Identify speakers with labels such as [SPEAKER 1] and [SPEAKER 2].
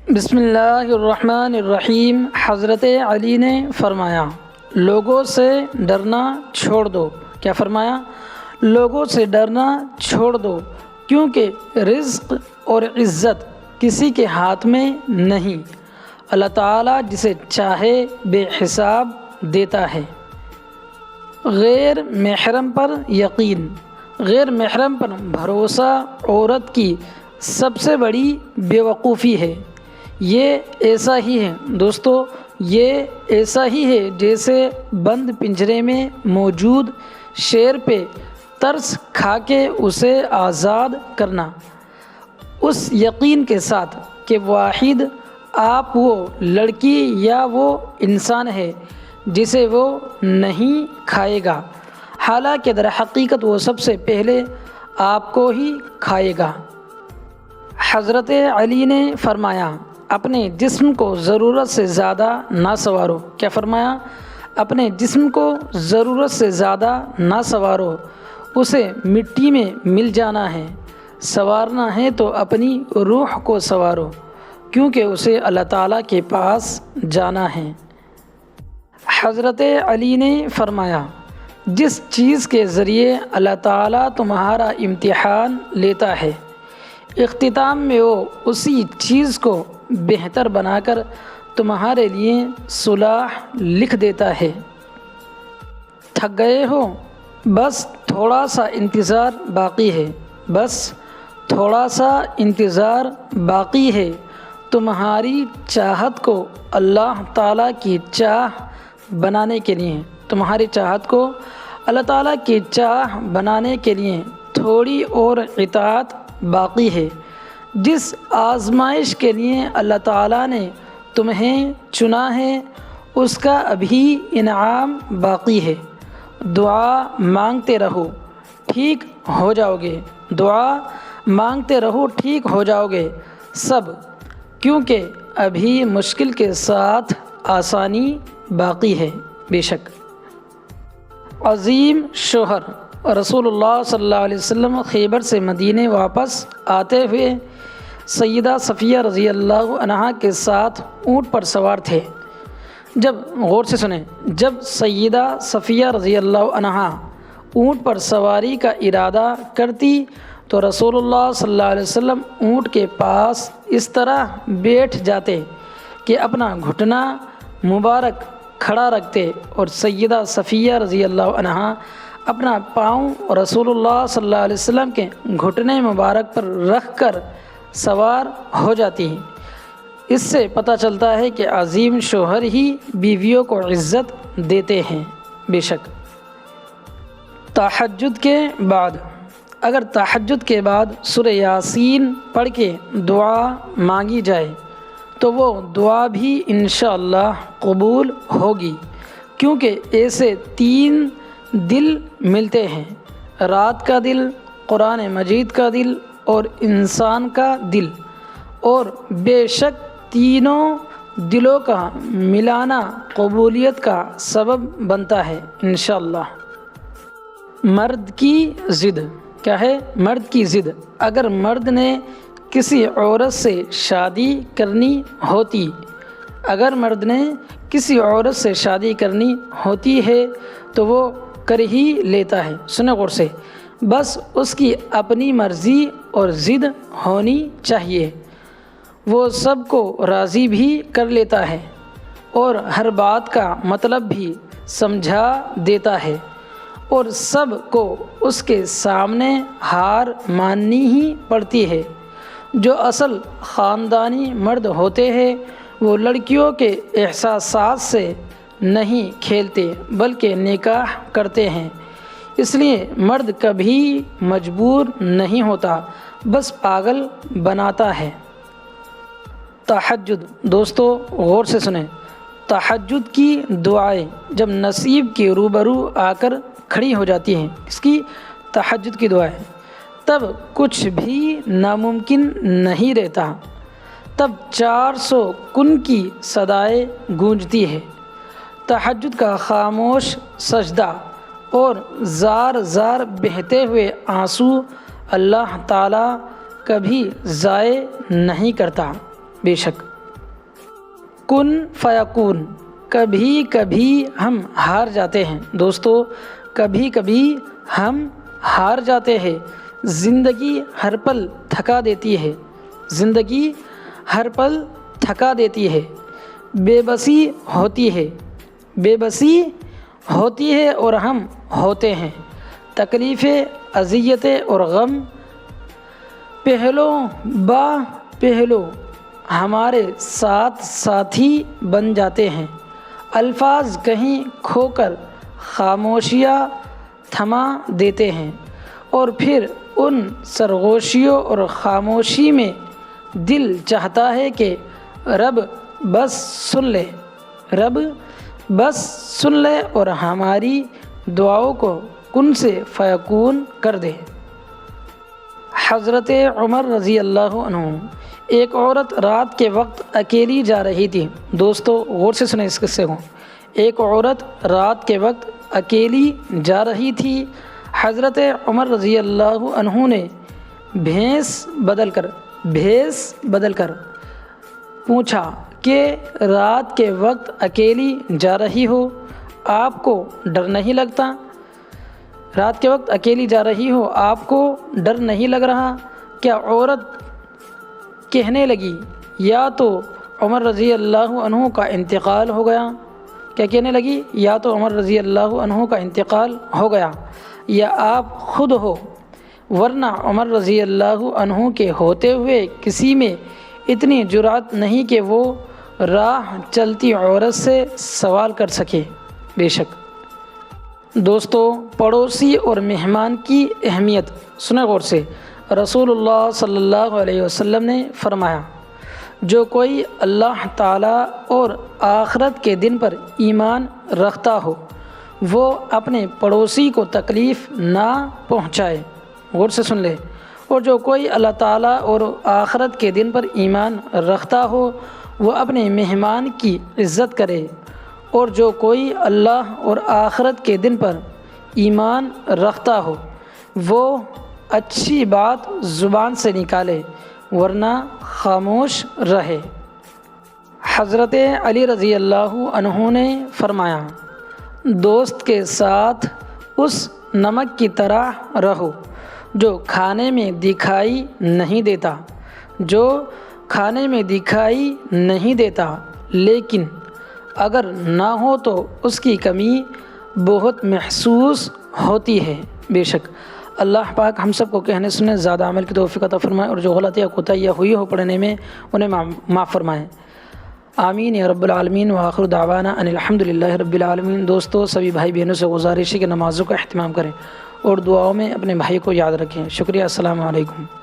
[SPEAKER 1] بسم اللہ الرحمن الرحیم۔ حضرت علی نے فرمایا لوگوں سے ڈرنا چھوڑ دو۔ کیا فرمایا؟ لوگوں سے ڈرنا چھوڑ دو، کیونکہ رزق اور عزت کسی کے ہاتھ میں نہیں، اللہ تعالیٰ جسے چاہے بے حساب دیتا ہے۔ غیر محرم پر یقین، غیر محرم پر بھروسہ عورت کی سب سے بڑی بیوقوفی ہے۔ یہ ایسا ہی ہے دوستو، یہ ایسا ہی ہے جیسے بند پنجرے میں موجود شیر پہ ترس کھا کے اسے آزاد کرنا، اس یقین کے ساتھ کہ واحد آپ وہ لڑکی یا وہ انسان ہے جسے وہ نہیں کھائے گا، حالانکہ در حقیقت وہ سب سے پہلے آپ کو ہی کھائے گا۔ حضرت علی نے فرمایا اپنے جسم کو ضرورت سے زیادہ نہ سنوارو۔ کیا فرمایا؟ اپنے جسم کو ضرورت سے زیادہ نہ سنوارو، اسے مٹی میں مل جانا ہے۔ سنوارنا ہے تو اپنی روح کو سنوارو، کیونکہ اسے اللہ تعالیٰ کے پاس جانا ہے۔ حضرت علی نے فرمایا جس چیز کے ذریعے اللہ تعالیٰ تمہارا امتحان لیتا ہے، اختتام میں وہ اسی چیز کو بہتر بنا کر تمہارے لیے صلاح لکھ دیتا ہے۔ تھک گئے ہو؟ بس تھوڑا سا انتظار باقی ہے، بس تھوڑا سا انتظار باقی ہے۔ تمہاری چاہت کو اللہ تعالیٰ کی چاہ بنانے کے لیے، تمہاری چاہت کو اللہ تعالیٰ کی چاہ بنانے کے لیے تھوڑی اور اطاعت باقی ہے۔ جس آزمائش کے لیے اللہ تعالیٰ نے تمہیں چنا ہے اس کا ابھی انعام باقی ہے۔ دعا مانگتے رہو، ٹھیک ہو جاؤ گے، دعا مانگتے رہو، ٹھیک ہو جاؤ گے سب، کیونکہ ابھی مشکل کے ساتھ آسانی باقی ہے۔ بے شک عظیم شوہر رسول اللہ صلی اللہ علیہ وسلم خیبر سے مدینے واپس آتے ہوئے سیدہ صفیہ رضی اللہ عنہا کے ساتھ اونٹ پر سوار تھے۔ جب غور سے سنیں، جب سیدہ صفیہ رضی اللہ عنہا اونٹ پر سواری کا ارادہ کرتی تو رسول اللہ صلی اللہ علیہ وسلم اونٹ کے پاس اس طرح بیٹھ جاتے کہ اپنا گھٹنا مبارک کھڑا رکھتے، اور سیدہ صفیہ رضی اللہ عنہا اپنا پاؤں رسول اللہ صلی اللہ علیہ وسلم کے گھٹنے مبارک پر رکھ کر سوار ہو جاتی ہیں۔ اس سے پتہ چلتا ہے کہ عظیم شوہر ہی بیویوں کو عزت دیتے ہیں۔ بے شک تہجد کے بعد، اگر تہجد کے بعد سورہ یاسین پڑھ کے دعا مانگی جائے تو وہ دعا بھی انشاءاللہ قبول ہوگی، کیونکہ ایسے 3 دل ملتے ہیں، رات کا دل، قرآن مجید کا دل اور انسان کا دل، اور بے شک تینوں دلوں کا ملانا قبولیت کا سبب بنتا ہے انشاءاللہ۔ مرد کی ضد، کیا ہے؟ مرد کی ضد۔ اگر مرد نے کسی عورت سے شادی کرنی ہوتی، اگر مرد نے کسی عورت سے شادی کرنی ہوتی ہے تو وہ کر ہی لیتا ہے۔ سنیں غور سے، بس اس کی اپنی مرضی اور ضد ہونی چاہیے، وہ سب کو راضی بھی کر لیتا ہے اور ہر بات کا مطلب بھی سمجھا دیتا ہے، اور سب کو اس کے سامنے ہار ماننی ہی پڑتی ہے۔ جو اصل خاندانی مرد ہوتے ہیں وہ لڑکیوں کے احساسات سے نہیں کھیلتے بلکہ نکاح کرتے ہیں، اس لیے مرد کبھی مجبور نہیں ہوتا، بس پاگل بناتا ہے۔ تہجد، دوستو غور سے سنیں، تہجد کی دعائیں جب نصیب کے روبرو آ کر کھڑی ہو جاتی ہیں، اس کی تہجد کی دعائیں، تب کچھ بھی ناممکن نہیں رہتا، تب 400 کن کی صدائیں گونجتی ہے۔ تہجد کا خاموش سجدہ اور زار زار بہتے ہوئے آنسو اللہ تعالیٰ کبھی ضائع نہیں کرتا۔ بے شک کن فیکون، کبھی کبھی ہم ہار جاتے ہیں دوستو، کبھی کبھی ہم ہار جاتے ہیں، زندگی ہر پل تھکا دیتی ہے، زندگی ہر پل تھکا دیتی ہے، بے بسی ہوتی ہے، بے بسی ہوتی ہے اور ہم ہوتے ہیں، تکلیفیں، اذیتیں اور غم پہلو با پہلو ہمارے ساتھ ساتھی بن جاتے ہیں، الفاظ کہیں کھو کر خاموشیاں تھما دیتے ہیں، اور پھر ان سرگوشیوں اور خاموشی میں دل چاہتا ہے کہ رب بس سن لے، رب بس سن لے اور ہماری دعاؤں کو کن سے فیکون کر دے۔ حضرت عمر رضی اللہ عنہ، ایک عورت رات کے وقت اکیلی جا رہی تھی، دوستو غور سے سنیں اس قصے کو، ایک عورت رات کے وقت اکیلی جا رہی تھی، حضرت عمر رضی اللہ عنہ نے بھیس بدل کر پوچھا کہ رات کے وقت اکیلی جا رہی ہو، آپ کو ڈر نہیں لگتا؟ رات کے وقت اکیلی جا رہی ہو، آپ کو ڈر نہیں لگ رہا؟ کیا عورت کہنے لگی یا تو عمر رضی اللہ عنہ کا انتقال ہو گیا، کیا کہنے لگی یا تو عمر رضی اللہ عنہ کا انتقال ہو گیا یا آپ خود ہو، ورنہ عمر رضی اللہ عنہ کے ہوتے ہوئے کسی میں اتنی جرأت نہیں کہ وہ راہ چلتی عورت سے سوال کر سکے۔ بے شک دوستو پڑوسی اور مہمان کی اہمیت سنیں غور سے، رسول اللہ صلی اللہ علیہ وسلم نے فرمایا جو کوئی اللہ تعالیٰ اور آخرت کے دن پر ایمان رکھتا ہو وہ اپنے پڑوسی کو تکلیف نہ پہنچائے، غور سے سن لے، اور جو کوئی اللہ تعالیٰ اور آخرت کے دن پر ایمان رکھتا ہو وہ اپنے مہمان کی عزت کرے، اور جو کوئی اللہ اور آخرت کے دن پر ایمان رکھتا ہو وہ اچھی بات زبان سے نکالے ورنہ خاموش رہے۔ حضرت علی رضی اللہ عنہ نے فرمایا دوست کے ساتھ اس نمک کی طرح رہو جو کھانے میں دکھائی نہیں دیتا، جو کھانے میں دکھائی نہیں دیتا لیکن اگر نہ ہو تو اس کی کمی بہت محسوس ہوتی ہے۔ بے شک اللہ پاک ہم سب کو کہنے سننے زیادہ عمل کی توفیق عطا فرمائے، اور جو غلطیاں کوتاہیاں ہوئی ہو پڑھنے میں انہیں معاف فرمائے، آمین یا رب العالمین۔ وآخر دعوانا ان الحمد للہ رب العالمین۔ دوستو سبھی بھائی بہنوں سے گزارش ہے کہ نمازوں کا اہتمام کریں اور دعاؤں میں اپنے بھائی کو یاد رکھیں۔ شکریہ، السلام علیکم۔